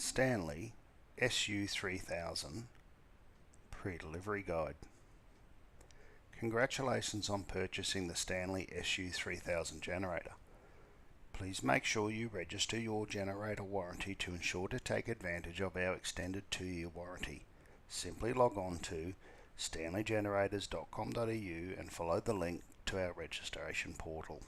Stanley SU3000 Pre Delivery Guide. Congratulations on purchasing the Stanley SU3000 generator. Please make sure you register your generator warranty to ensure to take advantage of our extended 2-year warranty. Simply log on to stanleygenerators.com.au and follow the link to our registration portal.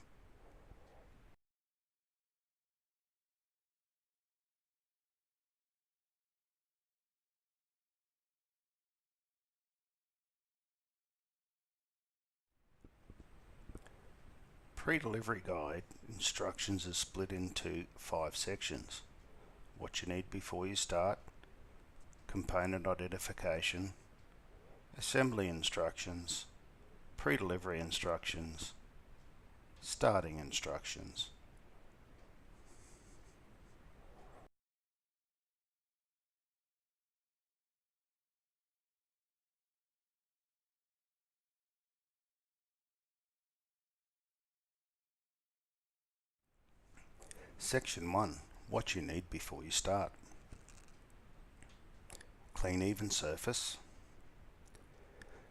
Pre-delivery guide instructions is split into 5 sections. What you need before you start, component identification, assembly instructions, pre-delivery instructions, starting instructions. Section 1. What you need before you start. Clean even surface.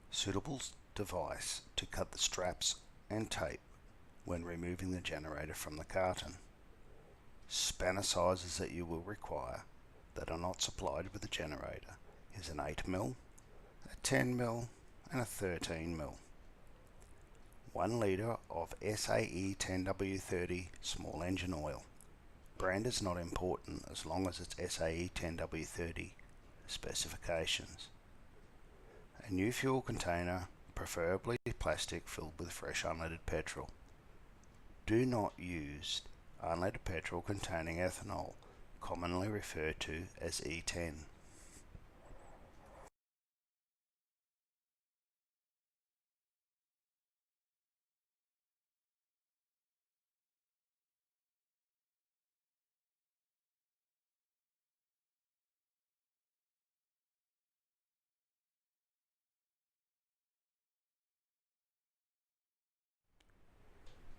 Suitable device to cut the straps and tape when removing the generator from the carton. Spanner sizes that you will require that are not supplied with the generator is an 8mm, a 10mm and a 13mm. 1 litre of SAE 10W30 small engine oil. Brand is not important as long as it's SAE 10W30 specifications. A new fuel container, preferably plastic, filled with fresh unleaded petrol. Do not use unleaded petrol containing ethanol, commonly referred to as E10.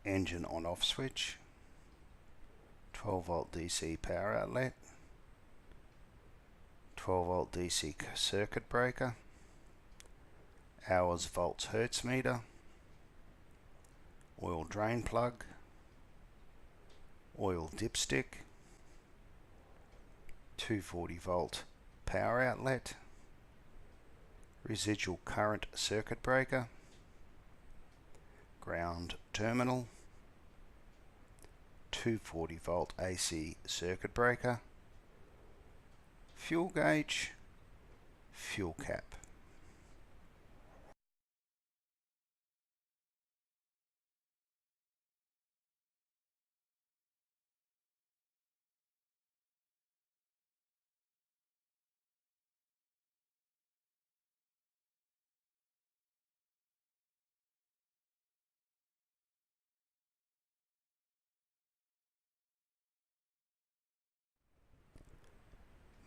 Engine on-off switch, 12V DC power outlet, 12V DC circuit breaker, hours volts hertz meter, oil drain plug, oil dipstick, 240V power outlet, residual current circuit breaker, ground terminal, 240V AC circuit breaker, fuel gauge, fuel cap.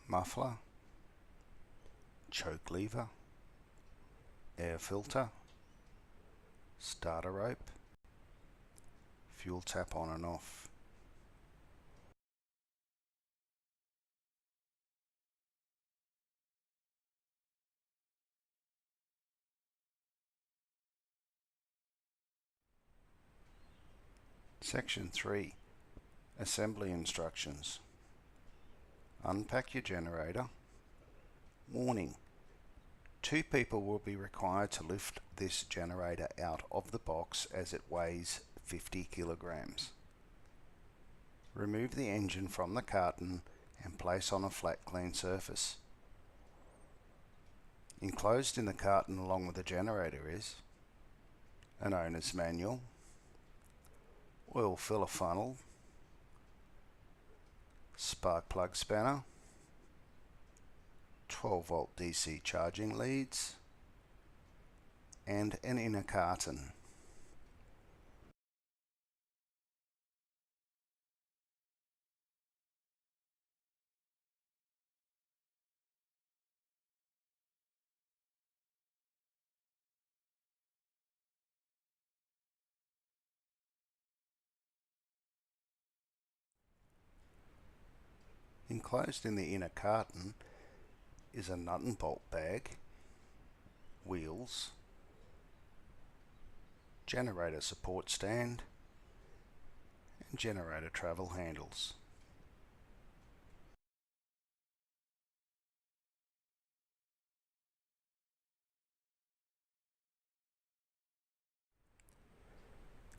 Muffler, choke lever, air filter, starter rope, fuel tap on and off. Section 3. Assembly instructions. Unpack your generator. Warning: 2 people will be required to lift this generator out of the box as it weighs 50 kilograms. Remove the engine from the carton and place on a flat, clean surface. Enclosed in the carton along with the generator is an owner's manual, oil filler funnel, spark plug spanner, 12V DC charging leads, and an inner carton. Enclosed in the inner carton is a nut and bolt bag, wheels, generator support stand, and generator travel handles.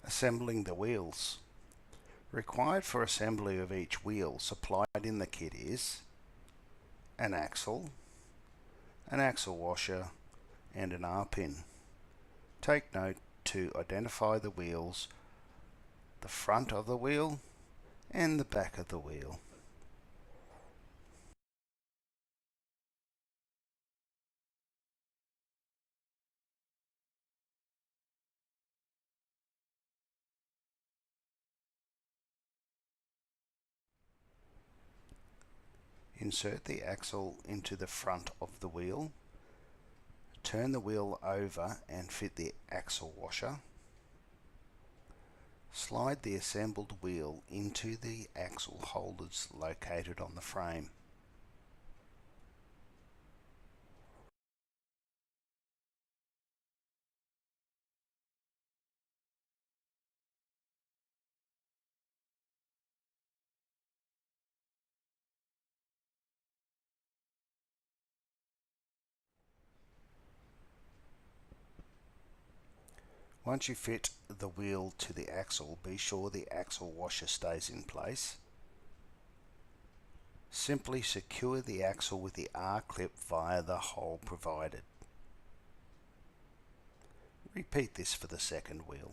Assembling the wheels. Required for assembly of each wheel supplied in the kit is an axle washer, and an R-pin. Take note to identify the wheels, the front of the wheel and the back of the wheel. Insert the axle into the front of the wheel. Turn the wheel over and fit the axle washer. Slide the assembled wheel into the axle holders located on the frame. Once you fit the wheel to the axle, be sure the axle washer stays in place. Simply secure the axle with the R-clip via the hole provided. Repeat this for the second wheel.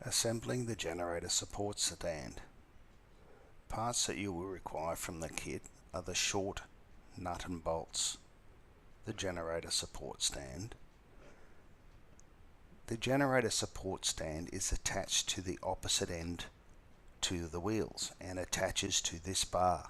Assembling the generator support stand. Parts that you will require from the kit are the short nut and bolts, the generator support stand. The generator support stand is attached to the opposite end to the wheels and attaches to this bar.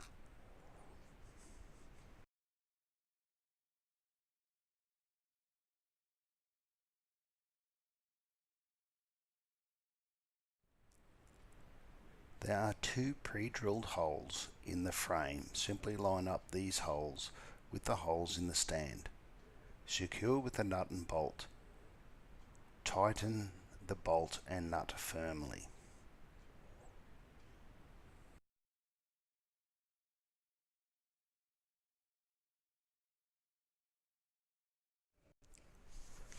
There are two pre-drilled holes in the frame. Simply line up these holes with the holes in the stand. Secure with a nut and bolt. Tighten the bolt and nut firmly.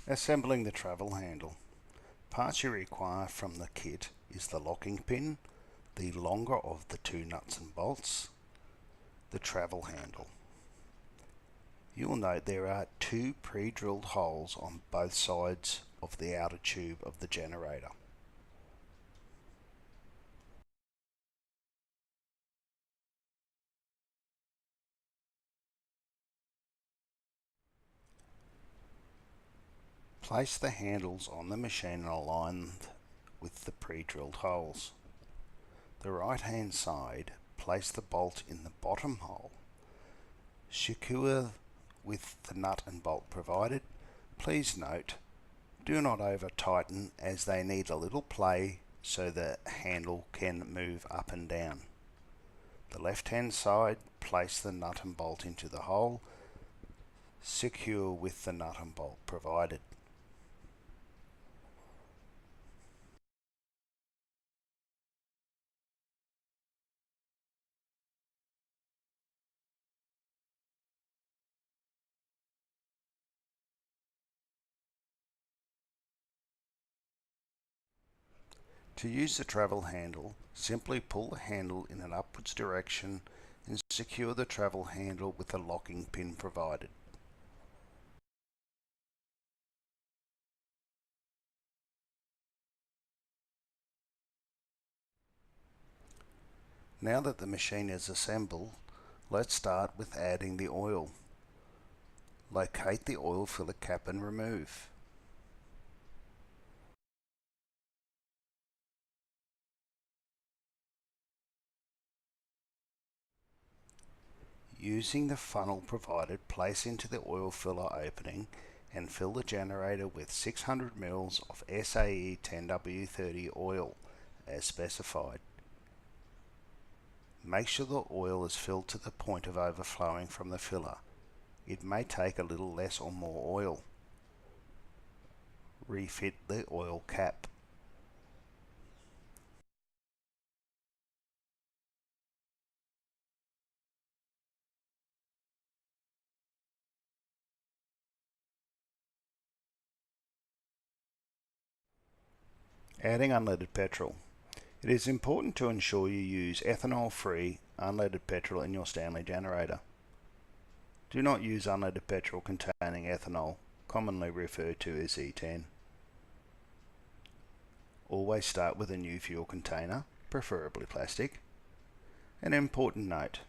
Assembling the travel handle. Parts you require from the kit is the locking pin, the longer of the two nuts and bolts, the travel handle. You will note there are two pre-drilled holes on both sides of the outer tube of the generator. Place the handles on the machine and align with the pre-drilled holes. The right hand side, place the bolt in the bottom hole. Secure with the nut and bolt provided. Please note, do not over tighten as they need a little play so the handle can move up and down. The left hand side, place the nut and bolt into the hole. Secure with the nut and bolt provided. To use the travel handle, simply pull the handle in an upwards direction and secure the travel handle with the locking pin provided. Now that the machine is assembled, let's start with adding the oil. Locate the oil filler cap and remove. Using the funnel provided, place into the oil filler opening and fill the generator with 600 ml of SAE 10W30 oil as specified. Make sure the oil is filled to the point of overflowing from the filler. It may take a little less or more oil. Refit the oil cap. Adding unleaded petrol. It is important to ensure you use ethanol-free unleaded petrol in your Stanley generator. Do not use unleaded petrol containing ethanol, commonly referred to as E10. Always start with a new fuel container, preferably plastic. An important note: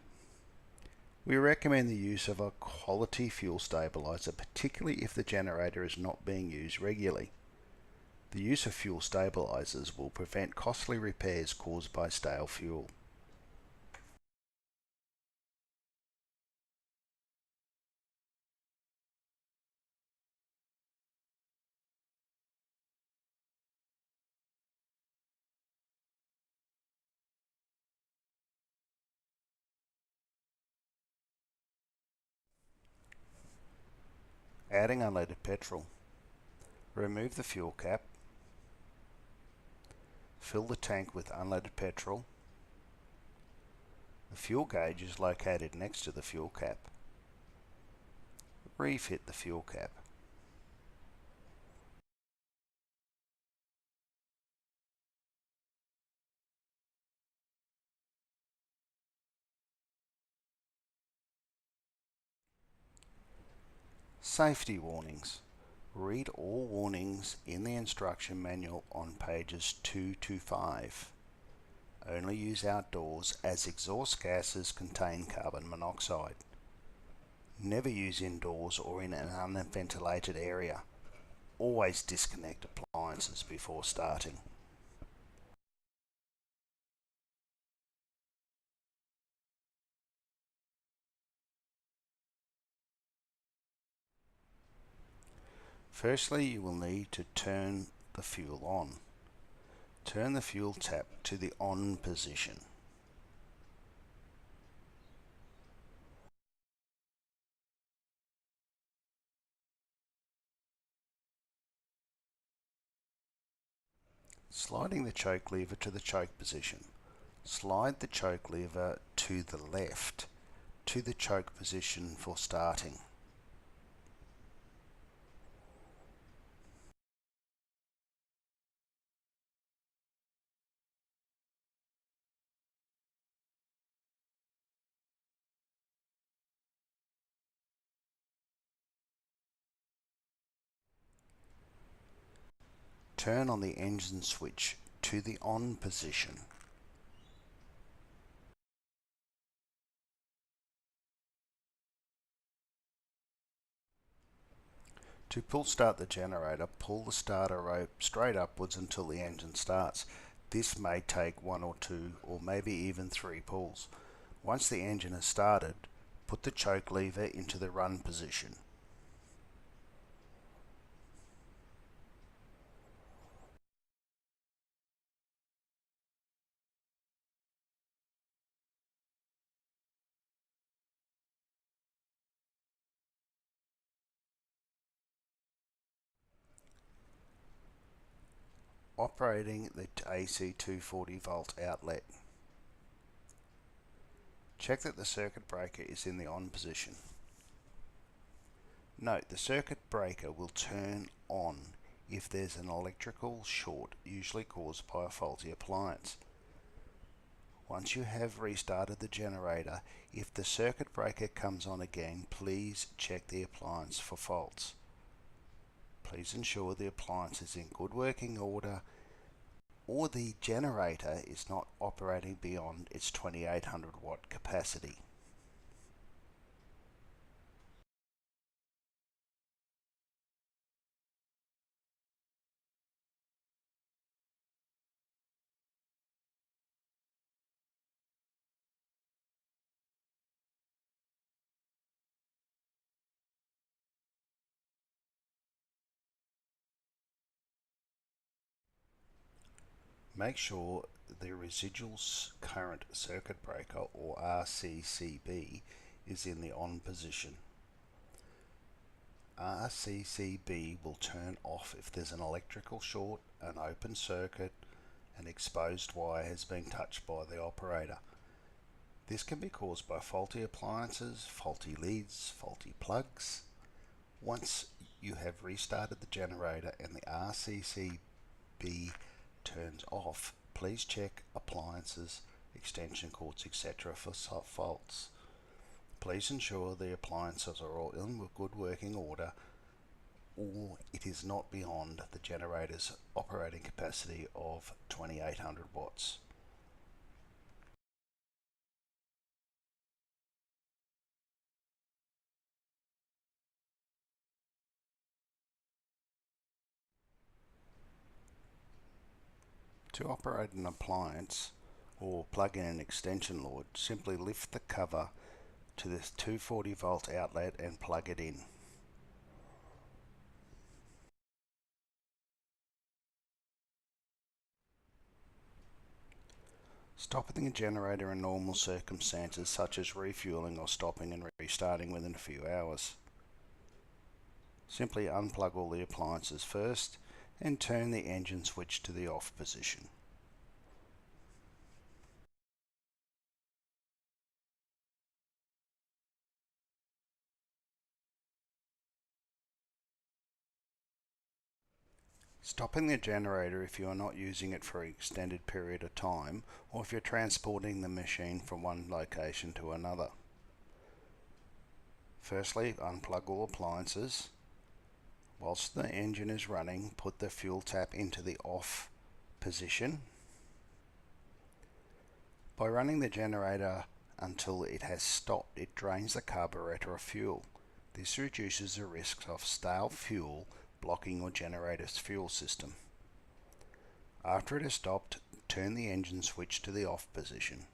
we recommend the use of a quality fuel stabilizer, particularly if the generator is not being used regularly. The use of fuel stabilizers will prevent costly repairs caused by stale fuel. Adding unleaded petrol. Remove the fuel cap. Fill the tank with unleaded petrol. The fuel gauge is located next to the fuel cap. Refit the fuel cap. Safety warnings. Read all warnings in the instruction manual on pages 2 to 5. Only use outdoors as exhaust gases contain carbon monoxide. Never use indoors or in an unventilated area. Always disconnect appliances before starting. Firstly, you will need to turn the fuel on. Turn the fuel tap to the on position. Sliding the choke lever to the choke position. Slide the choke lever to the left to the choke position for starting. Turn on the engine switch to the on position. To pull start the generator, pull the starter rope straight upwards until the engine starts. This may take 1 or 2 or maybe even 3 pulls. Once the engine has started, put the choke lever into the run position. Operating the AC 240 volt outlet. Check that the circuit breaker is in the on position. Note, the circuit breaker will turn on if there's an electrical short, usually caused by a faulty appliance. Once you have restarted the generator, if the circuit breaker comes on again, please check the appliance for faults. Please ensure the appliance is in good working order or the generator is not operating beyond its 2800 watt capacity. Make sure the residual current circuit breaker, or RCCB, is in the on position. RCCB will turn off if there's an electrical short, an open circuit, an exposed wire has been touched by the operator. This can be caused by faulty appliances, faulty leads, faulty plugs. Once you have restarted the generator and the RCCB turns off, please check appliances, extension cords, etc. for faults. Please ensure the appliances are all in good working order, or it is not beyond the generator's operating capacity of 2800 watts. To operate an appliance or plug in an extension cord, simply lift the cover to this 240 volt outlet and plug it in. Stopping the generator in normal circumstances such as refueling or stopping and restarting within a few hours. Simply unplug all the appliances first and turn the engine switch to the off position. Stopping the generator if you are not using it for an extended period of time, or if you're transporting the machine from one location to another. Firstly, unplug all appliances. Whilst the engine is running, put the fuel tap into the off position. By running the generator until it has stopped, it drains the carburetor of fuel. This reduces the risk of stale fuel blocking your generator's fuel system. After it has stopped, turn the engine switch to the off position.